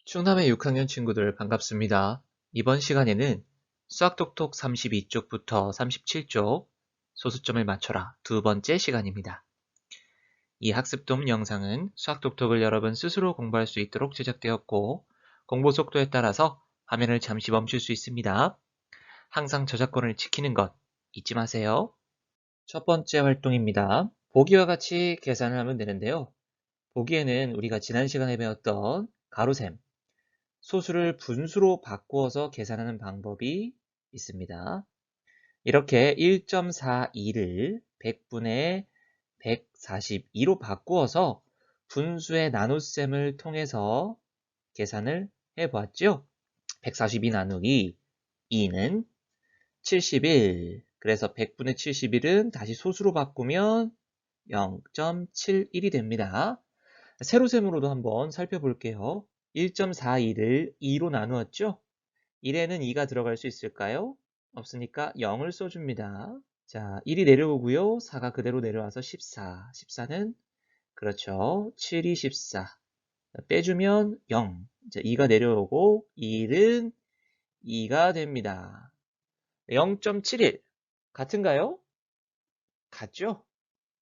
충남의 6학년 친구들 반갑습니다. 이번 시간에는 수학톡톡 32쪽부터 37쪽 소수점을 맞춰라 두 번째 시간입니다. 이 학습도움 영상은 수학톡톡을 여러분 스스로 공부할 수 있도록 제작되었고 공부 속도에 따라서 화면을 잠시 멈출 수 있습니다. 항상 저작권을 지키는 것 잊지 마세요. 첫 번째 활동입니다. 보기와 같이 계산을 하면 되는데요. 보기에는 우리가 지난 시간에 배웠던 가로셈, 소수를 분수로 바꾸어서 계산하는 방법이 있습니다. 이렇게 1.42를 100분의 142로 바꾸어서 분수의 나눗셈을 통해서 계산을 해보았죠. 142 나누기 2는 71. 그래서 100분의 71은 다시 소수로 바꾸면 0.71이 됩니다. 세로셈으로도 한번 살펴볼게요. 1.42를 2로 나누었죠? 1에는 2가 들어갈 수 있을까요? 없으니까 0을 써줍니다. 자, 1이 내려오고요. 4가 그대로 내려와서 14. 14는 그렇죠. 7이 14. 빼주면 0. 자, 2가 내려오고 1은 2가 됩니다. 0.71 같은가요? 같죠?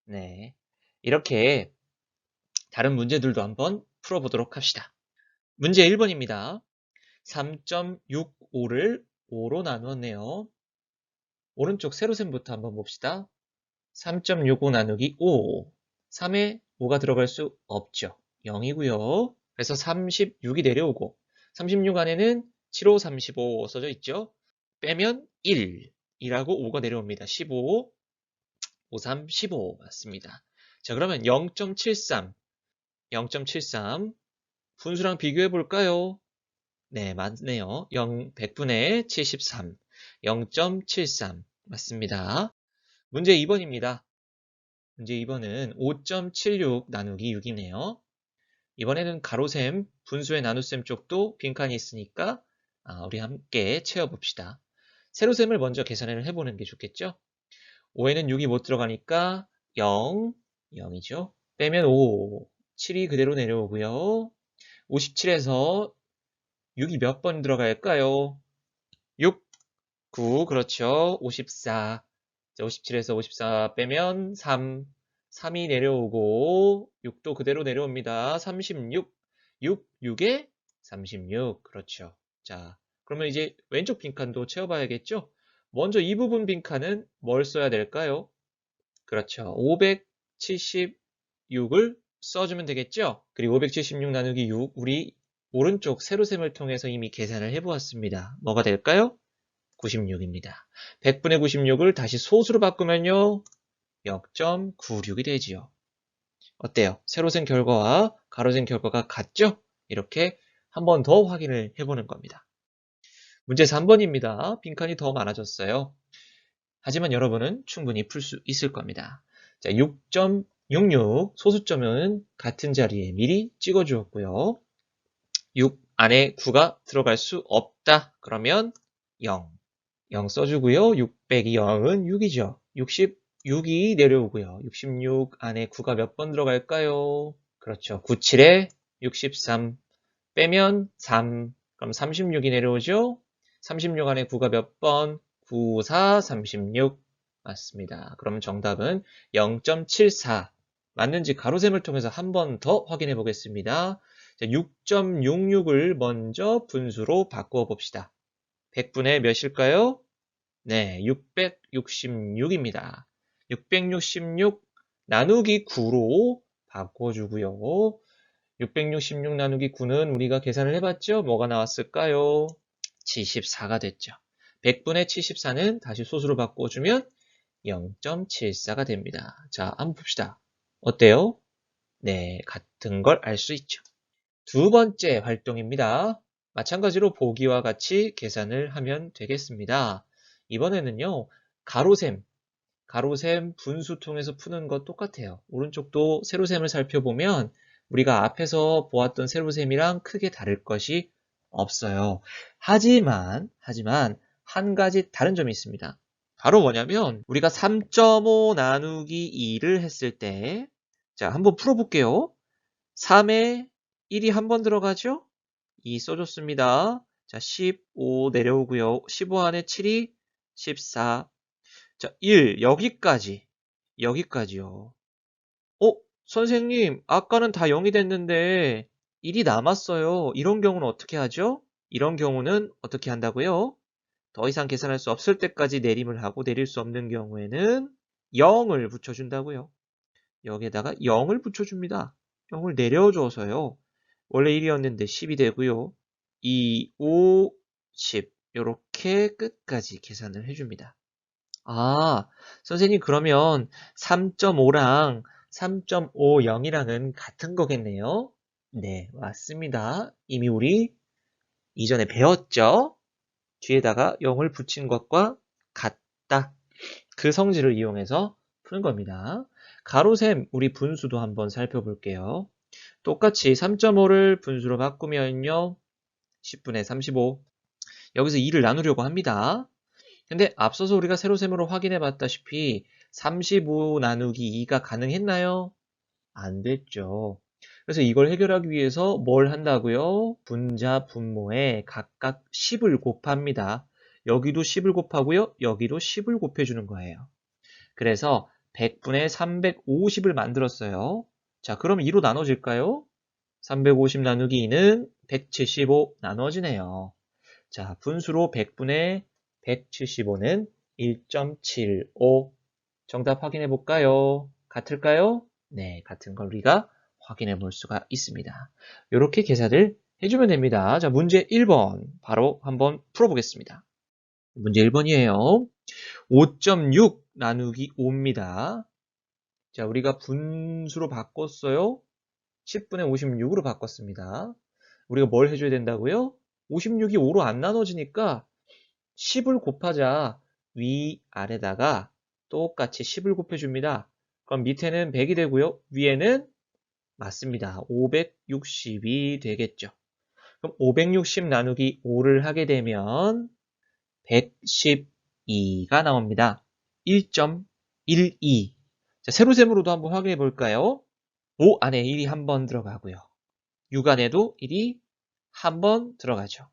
네. 이렇게 다른 문제들도 한번 풀어보도록 합시다. 문제 1번입니다. 3.65를 5로 나누었네요. 오른쪽 세로셈부터 한번 봅시다. 3.65 나누기 5. 3에 5가 들어갈 수 없죠. 0이고요. 그래서 36이 내려오고 36 안에는 7, 5, 35 써져 있죠. 빼면 1. 2라고 5가 내려옵니다. 15, 5, 3, 15 맞습니다. 자, 그러면 0.73. 0.73 분수랑 비교해 볼까요? 네, 맞네요. 100분의 73. 0.73 맞습니다. 문제 2번입니다. 문제 2번은 5.76 나누기 6이네요. 이번에는 가로셈, 분수의 나눗셈 쪽도 빈칸이 있으니까 우리 함께 채워봅시다. 세로셈을 먼저 계산을 해보는 게 좋겠죠? 5에는 6이 못 들어가니까 0, 0이죠. 빼면 5, 7이 그대로 내려오고요. 57에서 6이 몇 번 들어갈까요? 6, 9, 그렇죠. 54. 57에서 54 빼면 3, 3이 내려오고 6도 그대로 내려옵니다. 36, 6, 6에 36, 그렇죠. 자, 그러면 이제 왼쪽 빈칸도 채워봐야겠죠? 먼저 이 부분 빈칸은 뭘 써야 될까요? 그렇죠. 576을 써주면 되겠죠? 그리고 576 나누기 6, 우리 오른쪽 세로셈을 통해서 이미 계산을 해보았습니다. 뭐가 될까요? 96입니다. 100분의 96을 다시 소수로 바꾸면요. 0.96이 되지요. 어때요? 세로셈 결과와 가로셈 결과가 같죠? 이렇게 한 번 더 확인을 해보는 겁니다. 문제 3번입니다. 빈칸이 더 많아졌어요. 하지만 여러분은 충분히 풀 수 있을 겁니다. 자, 6.66 소수점은 같은 자리에 미리 찍어주었고요. 6 안에 9가 들어갈 수 없다. 그러면 0. 0 써주고요. 6 빼기 0은 6이죠. 66이 내려오고요. 66 안에 9가 몇 번 들어갈까요? 그렇죠. 97에 63 빼면 3. 그럼 36이 내려오죠. 36 안에 9가 몇 번? 9, 4, 36 맞습니다. 그럼 정답은 0.74 맞는지 가로셈을 통해서 한 번 더 확인해 보겠습니다. 6.66을 먼저 분수로 바꾸어 봅시다. 100분의 몇일까요? 네, 666입니다. 666 나누기 9로 바꿔주고요. 666 나누기 9는 우리가 계산을 해봤죠? 뭐가 나왔을까요? 74가 됐죠. 100분의 74는 다시 소수로 바꿔주면 0.74가 됩니다. 자, 한번 봅시다. 어때요? 네, 같은 걸 알 수 있죠. 두 번째 활동입니다. 마찬가지로 보기와 같이 계산을 하면 되겠습니다. 이번에는요, 가로셈 분수 통해서 푸는 것 똑같아요. 오른쪽도 세로셈을 살펴보면 우리가 앞에서 보았던 세로셈이랑 크게 다를 것이 없어요. 하지만 한 가지 다른 점이 있습니다. 바로 뭐냐면 우리가 3.5 나누기 2를 했을 때 자, 한번 풀어볼게요. 3에 1이 한 번 들어가죠? 2 써줬습니다. 자, 15 내려오고요. 15 안에 7이 14. 자, 1 여기까지요. 선생님, 아까는 다 0이 됐는데 1이 남았어요. 이런 경우는 어떻게 하죠? 이런 경우는 어떻게 한다고요? 더 이상 계산할 수 없을 때까지 내림을 하고 내릴 수 없는 경우에는 0을 붙여준다고요. 여기에다가 0을 붙여줍니다. 0을 내려줘서요. 원래 1이었는데 10이 되고요. 2, 5, 10 이렇게 끝까지 계산을 해줍니다. 아, 선생님 그러면 3.5랑 3.50이랑은 같은 거겠네요. 네, 맞습니다. 이미 우리 이전에 배웠죠? 뒤에다가 0을 붙인 것과 같다. 그 성질을 이용해서 푸는 겁니다. 가로셈 우리 분수도 한번 살펴볼게요. 똑같이 3.5를 분수로 바꾸면요. 10분의 35. 여기서 2를 나누려고 합니다. 근데 앞서서 우리가 세로셈으로 확인해 봤다시피 35 나누기 2가 가능했나요? 안 됐죠. 그래서 이걸 해결하기 위해서 뭘 한다고요? 분자, 분모에 각각 10을 곱합니다. 여기도 10을 곱하고요. 여기도 10을 곱해주는 거예요. 그래서 100분의 350을 만들었어요. 자, 그럼 2로 나눠질까요? 350 나누기 2는 175 나눠지네요. 자, 분수로 100분의 175는 1.75. 정답 확인해 볼까요? 같을까요? 네, 같은 걸 우리가 확인해 볼 수가 있습니다. 이렇게 계산을 해주면 됩니다. 자, 문제 1번 바로 한번 풀어보겠습니다. 문제 1번이에요. 5.6 나누기 5입니다. 자, 우리가 분수로 바꿨어요. 10분의 56으로 바꿨습니다. 우리가 뭘 해줘야 된다고요? 56이 5로 안 나눠지니까 10을 곱하자 위아래다가 똑같이 10을 곱해줍니다. 그럼 밑에는 100이 되고요. 위에는 맞습니다. 560이 되겠죠. 그럼 560 나누기 5를 하게 되면 112가 나옵니다. 1.12. 자, 세로셈으로도 한번 확인해 볼까요? 5 안에 1이 한 번 들어가고요. 6 안에도 1이 한 번 들어가죠.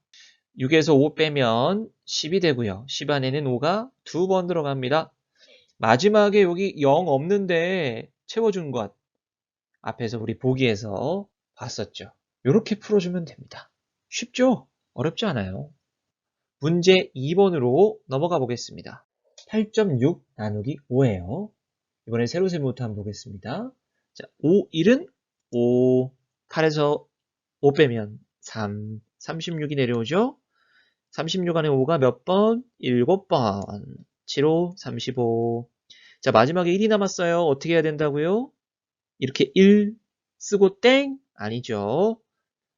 6에서 5 빼면 10이 되고요. 10 안에는 5가 두 번 들어갑니다. 마지막에 여기 0 없는데 채워준 것 앞에서 우리 보기에서 봤었죠. 이렇게 풀어주면 됩니다. 쉽죠? 어렵지 않아요. 문제 2번으로 넘어가 보겠습니다. 8.6 나누기 5예요. 이번엔 세로셈부터 한번 보겠습니다. 자, 5, 1은 5, 8에서 5 빼면 3, 36이 내려오죠? 36 안에 5가 몇 번? 7번. 7호 35. 자, 마지막에 1이 남았어요. 어떻게 해야 된다고요? 이렇게 1 쓰고 땡? 아니죠.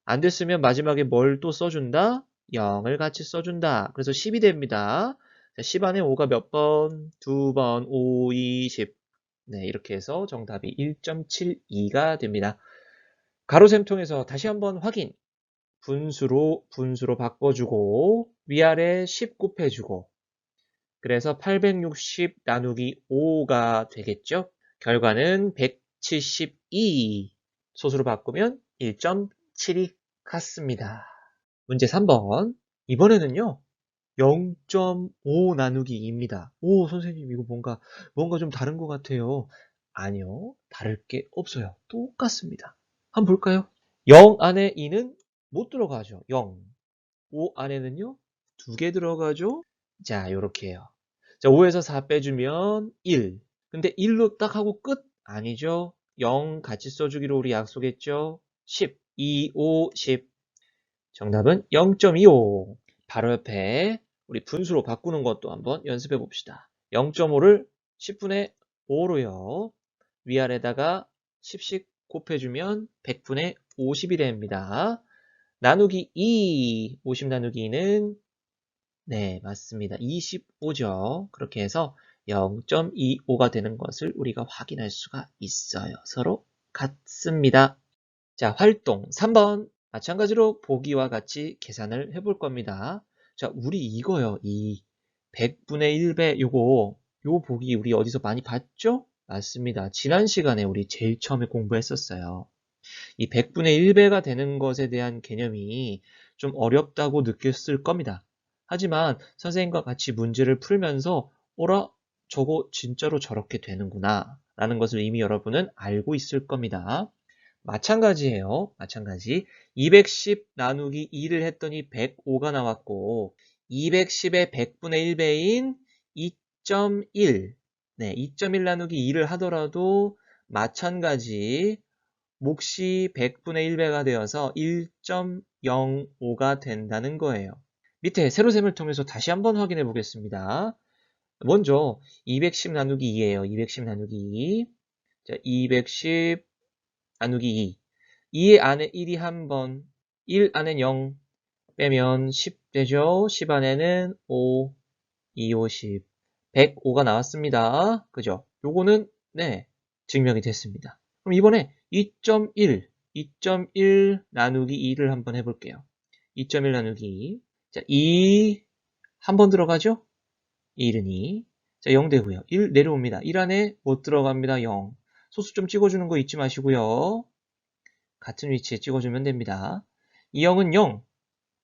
안 됐으면 마지막에 뭘 또 써준다? 0을 같이 써준다. 그래서 10이 됩니다. 자, 10 안에 5가 몇 번? 2번. 5, 20. 네, 이렇게 해서 정답이 1.72가 됩니다. 가로셈 통해서 다시 한번 확인. 분수로 바꿔주고 위아래 10 곱해주고 그래서 860 나누기 5가 되겠죠. 결과는 172. 소수로 바꾸면 1.72 같습니다. 문제 3번. 이번에는요. 0.5 나누기 2입니다. 오, 선생님 이거 뭔가 좀 다른 것 같아요. 아니요. 다를 게 없어요. 똑같습니다. 한번 볼까요? 0 안에 2는 못 들어가죠. 0. 5 안에는요. 2개 들어가죠. 자, 요렇게 해요. 자, 5에서 4 빼주면 1. 근데 1로 딱 하고 끝? 아니죠. 0 같이 써주기로 우리 약속했죠. 10. 2, 5, 10. 정답은 0.25. 바로 옆에 우리 분수로 바꾸는 것도 한번 연습해 봅시다. 0.5를 10분의 5로요. 위아래다가 10씩 곱해주면 100분의 50이 됩니다. 나누기 2, 50 나누기 2는 네, 맞습니다. 25죠. 그렇게 해서 0.25가 되는 것을 우리가 확인할 수가 있어요. 서로 같습니다. 자, 활동 3번. 마찬가지로 보기와 같이 계산을 해볼 겁니다. 자, 우리 이거요. 이 100분의 1배 요 보기 우리 어디서 많이 봤죠? 맞습니다. 지난 시간에 우리 제일 처음에 공부했었어요. 이 100분의 1배가 되는 것에 대한 개념이 좀 어렵다고 느꼈을 겁니다. 하지만 선생님과 같이 문제를 풀면서 어라? 저거 진짜로 저렇게 되는구나 라는 것을 이미 여러분은 알고 있을 겁니다. 마찬가지예요. 마찬가지. 210 나누기 2를 했더니 105가 나왔고 210의 100분의 1배인 2.1 네, 2.1 나누기 2를 하더라도 마찬가지 몫이 100분의 1배가 되어서 1.05가 된다는 거예요. 밑에 세로셈을 통해서 다시 한번 확인해 보겠습니다. 먼저 210 나누기 2예요. 210 나누기 2. 자, 210 나누기 2. 2의 안에 1이 한 번, 1 안엔 0 빼면 10 되죠. 10 안에는 5, 2, 5, 10. 105가 나왔습니다. 그죠? 요거는 네, 증명이 됐습니다. 그럼 이번에 2.1, 2.1 나누기 2를 한번 해볼게요. 2.1 나누기 2. 자, 2 한 번 들어가죠? 1은 2. 자, 0 되고요. 1 내려옵니다. 1 안에 못 들어갑니다. 0. 소수 좀 찍어주는 거 잊지 마시고요. 같은 위치에 찍어주면 됩니다. 이 0은 0.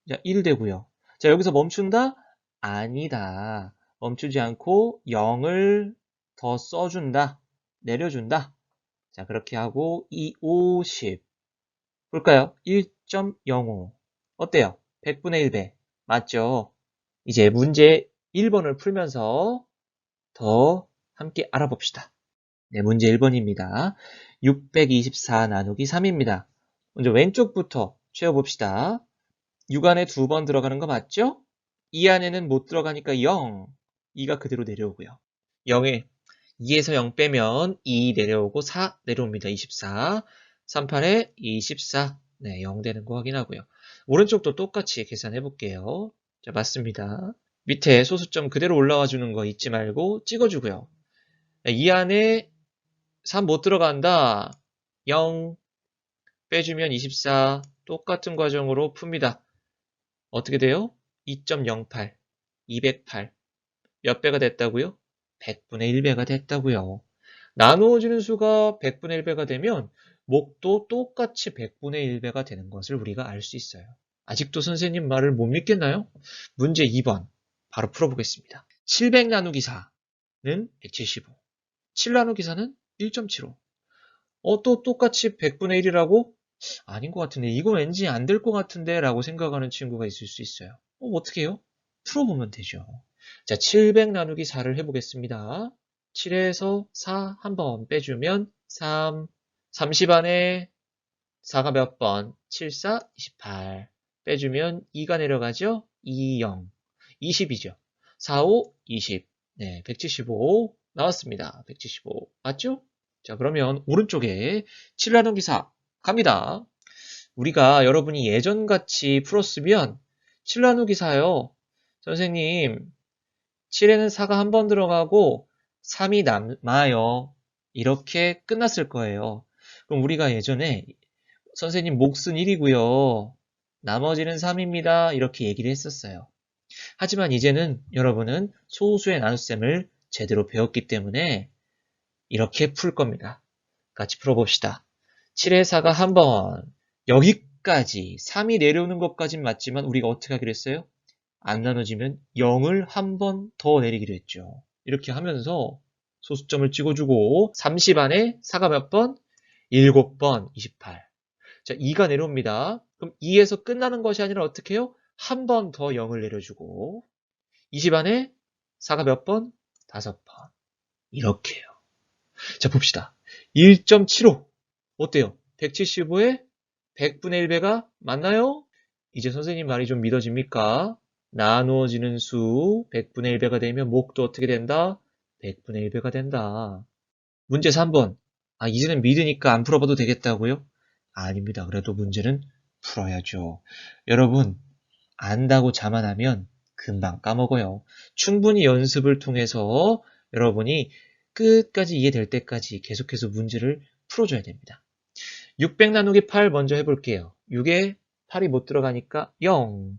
자, 1 되고요. 자, 여기서 멈춘다? 아니다. 멈추지 않고 0을 더 써준다. 내려준다. 자, 그렇게 하고 2, 50. 볼까요? 1.05. 어때요? 100분의 1배. 맞죠? 이제 문제 1번을 풀면서 더 함께 알아봅시다. 네, 문제 1번입니다. 624 나누기 3입니다. 먼저 왼쪽부터 채워봅시다. 6 안에 2번 들어가는 거 맞죠? 2 안에는 못 들어가니까 0. 2가 그대로 내려오고요. 0에 2에서 0 빼면 2 내려오고 4 내려옵니다. 24. 38에 24. 네, 0 되는 거 확인하고요. 오른쪽도 똑같이 계산해 볼게요. 자, 맞습니다. 밑에 소수점 그대로 올라와 주는 거 잊지 말고 찍어주고요. 2 안에 3 못 들어간다. 0 빼주면 24. 똑같은 과정으로 풉니다. 어떻게 돼요? 2.08, 208. 몇 배가 됐다고요? 100분의 1배가 됐다고요. 나누어지는 수가 100분의 1배가 되면 목도 똑같이 100분의 1배가 되는 것을 우리가 알 수 있어요. 아직도 선생님 말을 못 믿겠나요? 문제 2번 바로 풀어보겠습니다. 700 나누기 4는 175. 7 나누기 4는 1.75. 또 똑같이 100분의 1이라고? 아닌 것 같은데 이건 왠지 안 될 것 같은데 라고 생각하는 친구가 있을 수 있어요. 어떻게 해요? 풀어보면 되죠. 자, 700 나누기 4를 해보겠습니다. 7에서 4 한번 빼주면 3, 30 안에 4가 몇 번? 7, 4, 28 빼주면 2가 내려가죠? 2, 0, 20이죠. 4, 5, 20 네, 175 나왔습니다. 175 맞죠? 자, 그러면 오른쪽에 7 나누기 4 갑니다. 우리가 여러분이 예전같이 풀었으면 7 나누기 4요. 선생님 7에는 4가 한 번 들어가고 3이 남아요. 이렇게 끝났을 거예요. 그럼 우리가 예전에 선생님 몫은 1이고요. 나머지는 3입니다. 이렇게 얘기를 했었어요. 하지만 이제는 여러분은 소수의 나눗셈을 제대로 배웠기 때문에 이렇게 풀 겁니다. 같이 풀어봅시다. 7의 4가 한 번 여기까지 3이 내려오는 것까진 맞지만 우리가 어떻게 하기로 했어요? 안 나눠지면 0을 한 번 더 내리기로 했죠. 이렇게 하면서 소수점을 찍어주고 30 안에 4가 몇 번? 7번 28. 자, 2가 내려옵니다. 그럼 2에서 끝나는 것이 아니라 어떻게 해요? 한 번 더 0을 내려주고 20 안에 4가 몇 번? 5번. 이렇게요. 자, 봅시다. 1.75. 어때요? 175에 100분의 1배가 맞나요? 이제 선생님 말이 좀 믿어집니까? 나누어지는 수 100분의 1배가 되면 목도 어떻게 된다? 100분의 1배가 된다. 문제 3번. 이제는 믿으니까 안 풀어봐도 되겠다고요? 아닙니다. 그래도 문제는 풀어야죠. 여러분, 안다고 자만하면 금방 까먹어요. 충분히 연습을 통해서 여러분이 끝까지 이해될 때까지 계속해서 문제를 풀어줘야 됩니다. 600 나누기 8 먼저 해볼게요. 6에 8이 못 들어가니까 0.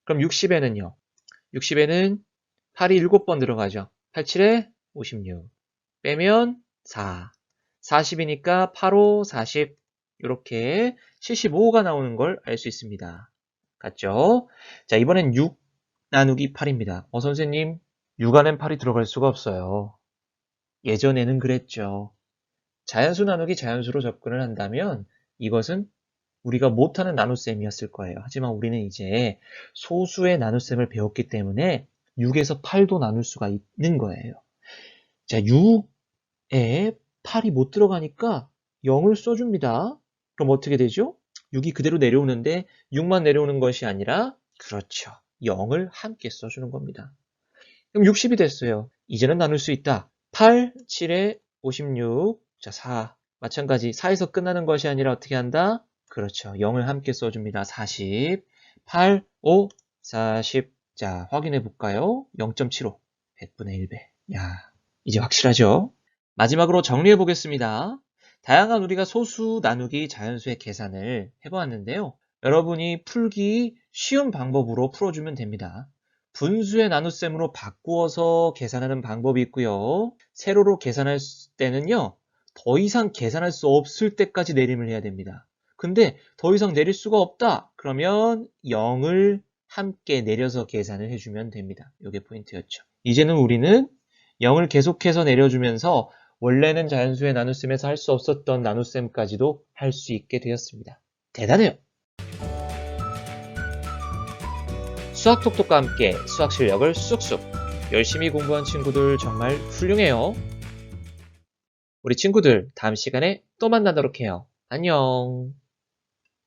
그럼 60에는요. 60에는 8이 7번 들어가죠. 87에 56. 빼면 4. 40이니까 8, 5, 40. 이렇게 75가 나오는 걸 알 수 있습니다. 같죠? 자, 이번엔 6 나누기 8입니다. 선생님, 6 안엔 8이 들어갈 수가 없어요. 예전에는 그랬죠. 자연수 나누기 자연수로 접근을 한다면 이것은 우리가 못하는 나눗셈이었을 거예요. 하지만 우리는 이제 소수의 나눗셈을 배웠기 때문에 6에서 8도 나눌 수가 있는 거예요. 자, 6에 8이 못 들어가니까 0을 써줍니다. 그럼 어떻게 되죠? 6이 그대로 내려오는데 6만 내려오는 것이 아니라 그렇죠. 0을 함께 써주는 겁니다. 그럼 60이 됐어요. 이제는 나눌 수 있다. 8, 7에 56, 자 4. 마찬가지 4에서 끝나는 것이 아니라 어떻게 한다? 그렇죠. 0을 함께 써줍니다. 40, 8, 5, 40. 자, 확인해 볼까요? 0.75, 100분의 1배. 야, 이제 확실하죠? 마지막으로 정리해 보겠습니다. 다양한 우리가 소수, 나누기, 자연수의 계산을 해보았는데요. 여러분이 풀기 쉬운 방법으로 풀어주면 됩니다. 분수의 나눗셈으로 바꾸어서 계산하는 방법이 있고요. 세로로 계산할 때는요. 더 이상 계산할 수 없을 때까지 내림을 해야 됩니다. 근데 더 이상 내릴 수가 없다. 그러면 0을 함께 내려서 계산을 해주면 됩니다. 이게 포인트였죠. 이제는 우리는 0을 계속해서 내려주면서 원래는 자연수의 나눗셈에서 할 수 없었던 나눗셈까지도 할 수 있게 되었습니다. 대단해요. 수학 톡톡과 함께 수학 실력을 쑥쑥 열심히 공부한 친구들 정말 훌륭해요. 우리 친구들 다음 시간에 또 만나도록 해요. 안녕.